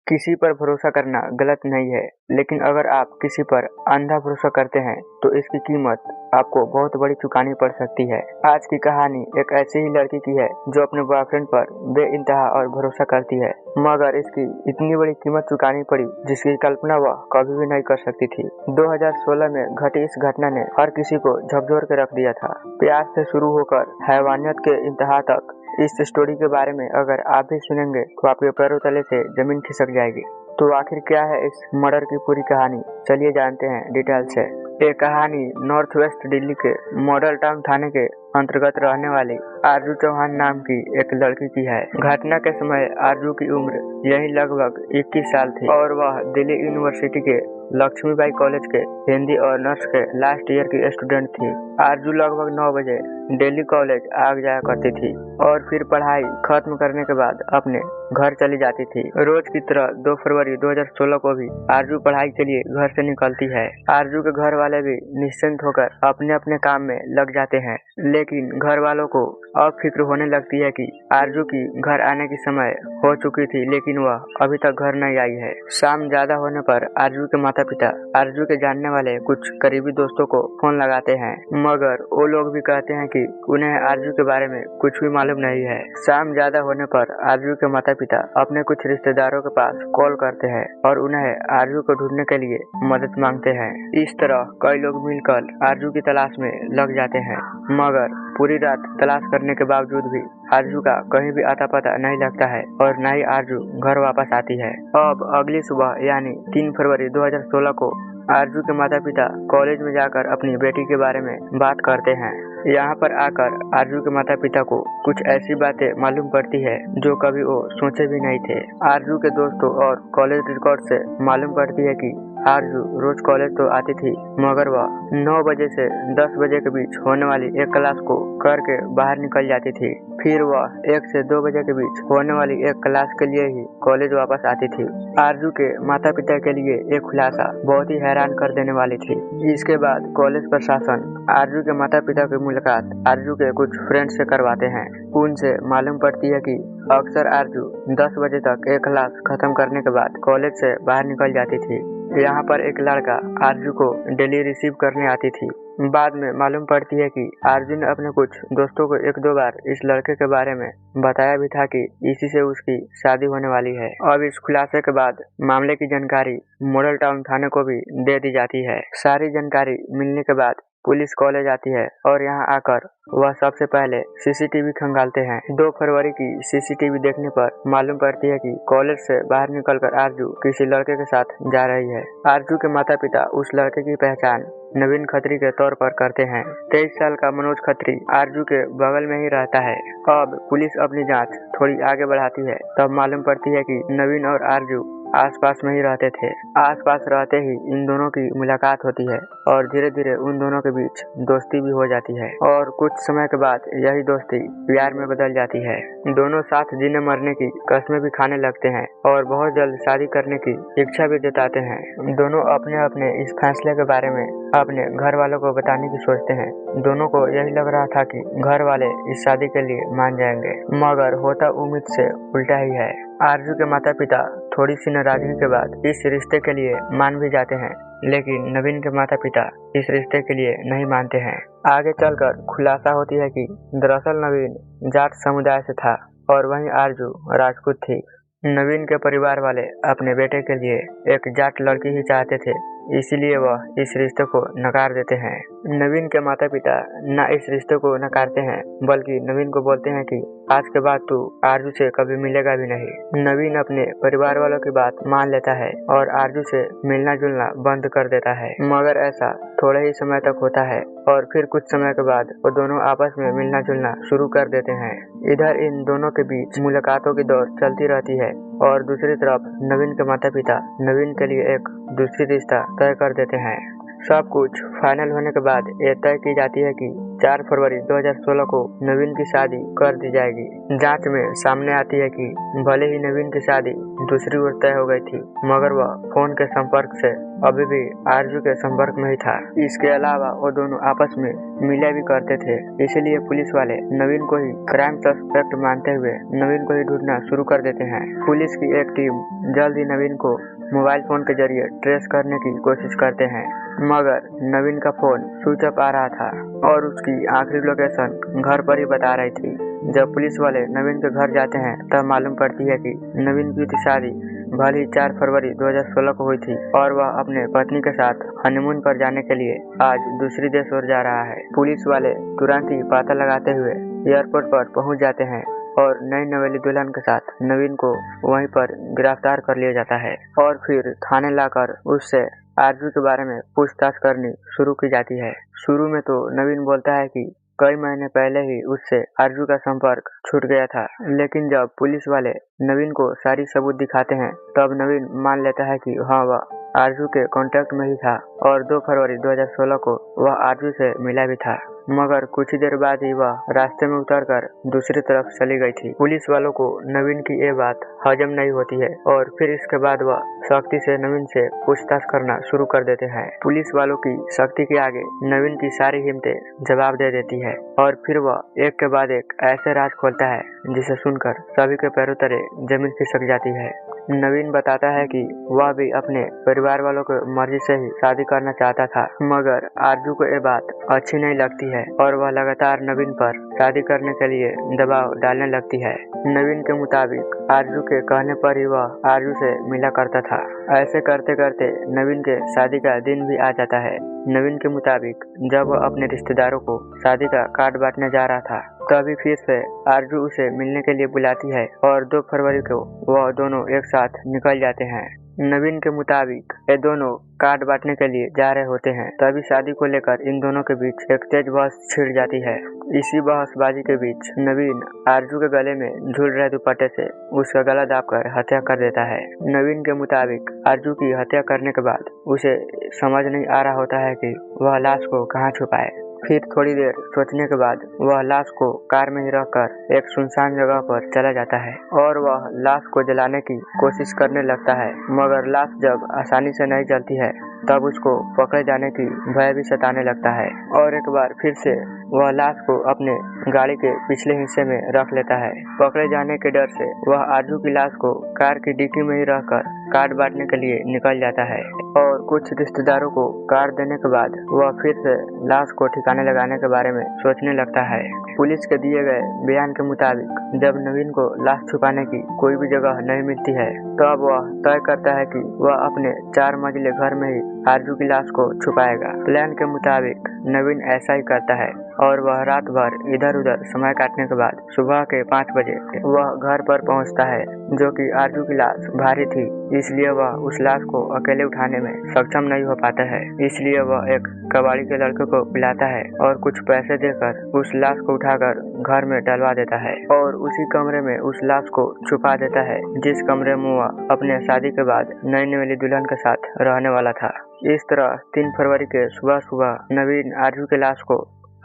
किसी पर भरोसा करना गलत नहीं है, लेकिन अगर आप किसी पर अंधा भरोसा करते हैं तो इसकी कीमत आपको बहुत बड़ी चुकानी पड़ सकती है। आज की कहानी एक ऐसी ही लड़की की है जो अपने बॉयफ्रेंड पर बेइंतहा और भरोसा करती है, मगर इसकी इतनी बड़ी कीमत चुकानी पड़ी जिसकी कल्पना वह कभी भी नहीं कर सकती थी। 2016 में घटी इस घटना ने हर किसी को झकझोर के रख दिया था। प्यार से शुरू होकर हैवानियत के इंतहा तक इस स्टोरी के बारे में अगर आप भी सुनेंगे तो आपके पैरों तले से जमीन खिसक जाएगी। तो आखिर क्या है इस मर्डर की पूरी कहानी, चलिए जानते हैं डिटेल से। ये कहानी नॉर्थ वेस्ट दिल्ली के मॉडल टाउन थाने के अंतर्गत रहने वाली आरजू चौहान नाम की एक लड़की की है। घटना के समय आरजू की उम्र यही लगभग 21 साल थी और वह दिल्ली यूनिवर्सिटी के लक्ष्मीबाई कॉलेज के हिंदी और नर्स के लास्ट ईयर की स्टूडेंट थी। आरजू लगभग 9 बजे दिल्ली कॉलेज आ जाया करती थी और फिर पढ़ाई खत्म करने के बाद अपने घर चली जाती थी। रोज की तरह 2 फरवरी 2016 को भी आरजू पढ़ाई के लिए घर से निकलती है। आरजू के घर वाले भी निश्चिंत होकर अपने अपने काम में लग जाते हैं, लेकिन घर वालों को अब फिक्र होने लगती है कि आरजू की घर आने की समय हो चुकी थी, लेकिन वह अभी तक घर नहीं आई है। शाम ज्यादा होने पर आरजू के माता पिता आरजू के जानने वाले कुछ करीबी दोस्तों को फोन लगाते हैं, मगर वो लोग भी कहते हैं कि उन्हें आरजू के बारे में कुछ भी मालूम नहीं है। शाम ज्यादा होने पर आरजू के माता पिता अपने कुछ रिश्तेदारों के पास कॉल करते हैं और उन्हें आरजू को ढूंढने के लिए मदद मांगते हैं। इस तरह कई लोग मिलकर आरजू की तलाश में लग जाते हैं, मगर पूरी रात तलाश करने के बावजूद भी आरजू का कहीं भी आता पता नहीं लगता है और न ही आरजू घर वापस आती है। अब अगली सुबह यानी 3 फरवरी 2016 को आरजू के माता पिता कॉलेज में जाकर अपनी बेटी के बारे में बात करते हैं। यहाँ पर आकर आरजू के माता पिता को कुछ ऐसी बातें मालूम पड़ती है जो कभी वो सोचे भी नहीं थे। आरजू के दोस्तों और कॉलेज रिकॉर्ड से मालूम पड़ती है कि आरजू रोज कॉलेज तो आती थी, मगर वह 9 बजे से 10 बजे के बीच होने वाली एक क्लास को करके बाहर निकल जाती थी। फिर वह 1 से 2 बजे के बीच होने वाली एक क्लास के लिए ही कॉलेज वापस आती थी। आरजू के माता पिता के लिए एक खुलासा बहुत ही हैरान कर देने वाली थी। इसके बाद कॉलेज प्रशासन आरजू के माता पिता की मुलाकात आरजू के कुछ फ्रेंड से करवाते हैं। उनसे मालूम पड़ती है कि अक्सर आरजू 10 बजे तक एक क्लास खत्म करने के बाद कॉलेज से बाहर निकल जाती थी। यहाँ पर एक लड़का आरजू को डेली रिसीव करने आती थी। बाद में मालूम पड़ती है कि आरजू ने अपने कुछ दोस्तों को 1-2 बार इस लड़के के बारे में बताया भी था कि इसी से उसकी शादी होने वाली है। अब इस खुलासे के बाद मामले की जानकारी मॉडल टाउन थाने को भी दे दी जाती है। सारी जानकारी मिलने के बाद पुलिस कॉलेज आती है और यहाँ आकर वह सबसे पहले सीसीटीवी खंगालते हैं। 2 फरवरी की सीसीटीवी देखने पर मालूम पड़ती है कि कॉलेज से बाहर निकलकर आरजू किसी लड़के के साथ जा रही है। आरजू के माता पिता उस लड़के की पहचान नवीन खत्री के तौर पर करते हैं। 23 साल का मनोज खत्री आरजू के बगल में ही रहता है। अब पुलिस अपनी जांच थोड़ी आगे बढ़ाती है, तब मालूम पड़ती है कि नवीन और आरजू आसपास में ही रहते थे। आसपास रहते ही इन दोनों की मुलाकात होती है और धीरे धीरे उन दोनों के बीच दोस्ती भी हो जाती है और कुछ समय के बाद यही दोस्ती प्यार में बदल जाती है। दोनों साथ जीने मरने की कस्में भी खाने लगते हैं और बहुत जल्द शादी करने की इच्छा भी जताते हैं। दोनों अपने अपने इस फैसले के बारे में अपने घर वालों को बताने की सोचते हैं। दोनों को यही लग रहा था कि घर वाले इस शादी के लिए मान जाएंगे, मगर होता उम्मीद से उल्टा ही है। आरजू के माता पिता थोड़ी सी नाराजगी के बाद इस रिश्ते के लिए मान भी जाते हैं, लेकिन नवीन के माता पिता इस रिश्ते के लिए नहीं मानते हैं। आगे चलकर खुलासा होती है कि दरअसल नवीन जाट समुदाय से था और वहीं आरजू राजपूत थी। नवीन के परिवार वाले अपने बेटे के लिए एक जाट लड़की ही चाहते थे, इसीलिए वह इस रिश्ते को नकार देते हैं। नवीन के माता पिता न इस रिश्ते को नकारते हैं, बल्कि नवीन को बोलते हैं कि आज के बाद तू आरजू से कभी मिलेगा भी नहीं। नवीन अपने परिवार वालों की बात मान लेता है और आरजू से मिलना जुलना बंद कर देता है, मगर ऐसा थोड़े ही समय तक होता है और फिर कुछ समय के बाद वो दोनों आपस में मिलना जुलना शुरू कर देते हैं। इधर इन दोनों के बीच मुलाकातों की दौड़ चलती रहती है और दूसरी तरफ नवीन के माता पिता नवीन के लिए एक दूसरी रिश्ता तय कर देते हैं। सब कुछ फाइनल होने के बाद यह तय की जाती है कि 4 फरवरी 2016 को नवीन की शादी कर दी जाएगी। जांच में सामने आती है कि भले ही नवीन की शादी दूसरी ओर तय हो गई थी, मगर वह फोन के संपर्क से अभी भी आरजू के संपर्क में ही था। इसके अलावा वो दोनों आपस में मिला भी करते थे, इसलिए पुलिस वाले नवीन को ही क्राइम सस्पेक्ट मानते हुए नवीन को ही ढूंढना शुरू कर देते हैं। पुलिस की एक टीम जल्द ही नवीन को मोबाइल फोन के जरिए ट्रेस करने की कोशिश करते हैं, मगर नवीन का फोन स्विच ऑफ आ रहा था और उसकी आखिरी लोकेशन घर पर ही बता रही थी। जब पुलिस वाले नवीन के घर जाते हैं तब मालूम पड़ती है कि नवीन की शादी भले ही 4 फरवरी 2016 को हुई थी और वह अपने पत्नी के साथ हनीमून पर जाने के लिए आज दूसरी देश ओर जा रहा है। पुलिस वाले तुरंत ही पता लगाते हुए एयरपोर्ट पर पहुंच जाते हैं और नई नवेली दुल्हन के साथ नवीन को वहीं पर गिरफ्तार कर लिया जाता है और फिर थाने लाकर उससे आरजू के बारे में पूछताछ करनी शुरू की जाती है। शुरू में तो नवीन बोलता है कि कई महीने पहले ही उससे आरजू का संपर्क छूट गया था, लेकिन जब पुलिस वाले नवीन को सारी सबूत दिखाते हैं तब नवीन मान लेता है कि हाँ, वह आरजू के कांटेक्ट में ही था और 2 फरवरी 2016 को वह आरजू से मिला भी था, मगर कुछ ही देर बाद ही वह रास्ते में उतरकर दूसरी तरफ चली गई थी। पुलिस वालों को नवीन की ये बात हजम नहीं होती है और फिर इसके बाद वह सख्ती से नवीन से पूछताछ करना शुरू कर देते हैं। पुलिस वालों की सख्ती के आगे नवीन की सारी हिम्मतें जवाब दे देती है और फिर वह एक के बाद एक ऐसे राज खोलता है जिसे सुनकर सभी के पैरों तले जमीन खिसक जाती है। नवीन बताता है कि वह भी अपने परिवार वालों को मर्जी से ही शादी करना चाहता था, मगर आरजू को ये बात अच्छी नहीं लगती है और वह लगातार नवीन पर शादी करने के लिए दबाव डालने लगती है। नवीन के मुताबिक आरजू के कहने पर ही वह आरजू से मिला करता था। ऐसे करते करते नवीन के शादी का दिन भी आ जाता है। नवीन के मुताबिक जब वह अपने रिश्तेदारों को शादी का कार्ड बांटने जा रहा था तभी फिर से आरजू उसे मिलने के लिए बुलाती है और 2 फरवरी को वह दोनों एक साथ निकल जाते हैं। नवीन के मुताबिक ये दोनों कार्ड बांटने के लिए जा रहे होते हैं, तभी शादी को लेकर इन दोनों के बीच एक तेज बहस छिड़ जाती है। इसी बहसबाजी के बीच नवीन आरजू के गले में झूल रहे दुपट्टे से उसका गला दाबकर हत्या कर देता है। नवीन के मुताबिक आरजू की हत्या करने के बाद उसे समझ नहीं आ रहा होता है कि वह लाश को कहाँ छुपाए। फिर थोड़ी देर सोचने के बाद वह लाश को कार में ही रखकर एक सुनसान जगह पर चला जाता है और वह लाश को जलाने की कोशिश करने लगता है, मगर लाश जब आसानी से नहीं जलती है तब उसको पकड़े जाने की भय भी सताने लगता है और एक बार फिर से वह लाश को अपने गाड़ी के पिछले हिस्से में रख लेता है। पकड़े जाने के डर से वह आरजू की लाश को कार की डिक्की में ही रखकर कार्ड बांटने के लिए निकल जाता है और कुछ रिश्तेदारों को कार्ड देने के बाद वह फिर से लाश को ठिकाने लगाने के बारे में सोचने लगता है। पुलिस के दिए गए बयान के मुताबिक जब नवीन को लाश छुपाने की कोई भी जगह नहीं मिलती है तब वह तय करता है कि वह अपने 4 मंजिले घर में ही आरजू की लाश को छुपाएगा। प्लान के मुताबिक नवीन ऐसा ही करता है और वह रात भर इधर उधर समय काटने के बाद सुबह के 5 बजे वह घर पर पहुंचता है, जो कि आरजू की लाश भारी थी इसलिए वह उस लाश को अकेले उठाने में सक्षम नहीं हो पाता है। इसलिए वह एक कबाड़ी के लड़के को बुलाता है और कुछ पैसे देकर उस लाश को उठाकर घर में डलवा देता है और उसी कमरे में उस लाश को छुपा देता है जिस कमरे में वह अपने शादी के बाद नई नवेली दुल्हन के साथ रहने वाला था। इस तरह 3 फरवरी के सुबह सुबह नवीन आरजू के लाश को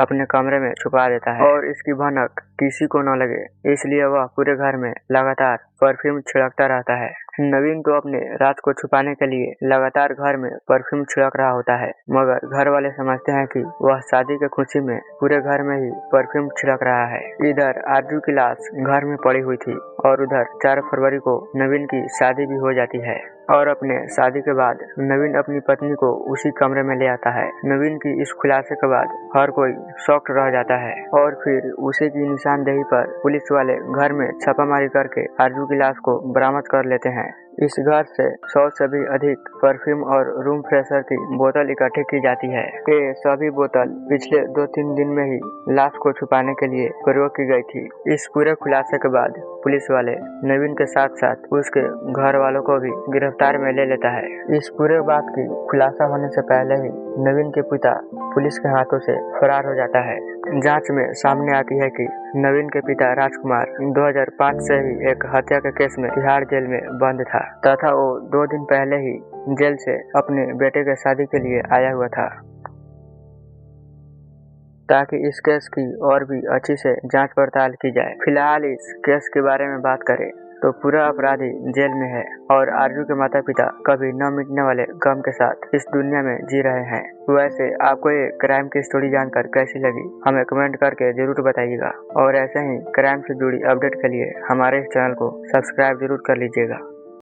अपने कमरे में छुपा देता है और इसकी भनक किसी को न लगे इसलिए वह पूरे घर में लगातार परफ्यूम छिड़कता रहता है। नवीन तो अपने राज को छुपाने के लिए लगातार घर में परफ्यूम छिड़क रहा होता है, मगर घर वाले समझते हैं कि वह शादी के खुशी में पूरे घर में ही परफ्यूम छिड़क रहा है। इधर आरजू की लाश घर में पड़ी हुई थी और उधर 4 फरवरी को नवीन की शादी भी हो जाती है और अपने शादी के बाद नवीन अपनी पत्नी को उसी कमरे में ले आता है। नवीन की इस खुलासे के बाद हर कोई शॉक्ड रह जाता है और फिर उसी की निशानदेही पर पुलिस वाले घर में छापामारी करके आरजू की लाश को बरामद कर लेते हैं। इस घर से 100 से भी अधिक परफ्यूम और रूम फ्रेशर की बोतल इकट्ठी की जाती है। ये सभी बोतल पिछले 2-3 दिन में ही लाश को छुपाने के लिए प्रयोग की गई थी। इस पूरे खुलासे के बाद पुलिस वाले नवीन के साथ साथ उसके घर वालों को भी गिरफ्तार में ले लेता है। इस पूरे बात की खुलासा होने से पहले ही नवीन के पिता पुलिस के हाथों से फरार हो जाता है। जांच में सामने आती है कि नवीन के पिता राजकुमार 2005 से ही एक हत्या के केस में तिहाड़ जेल में बंद था तथा वो 2 दिन पहले ही जेल से अपने बेटे के शादी के लिए आया हुआ था। ताकि इस केस की और भी अच्छी से जांच पड़ताल की जाए। फिलहाल इस केस के बारे में बात करें तो पूरा अपराधी जेल में है और आरजू के माता पिता कभी न मिटने वाले गम के साथ इस दुनिया में जी रहे हैं। वैसे आपको ये क्राइम की स्टोरी जानकर कैसी लगी हमें कमेंट करके जरूर बताइएगा और ऐसे ही क्राइम से जुड़ी अपडेट के लिए हमारे इस चैनल को सब्सक्राइब जरूर कर लीजिएगा।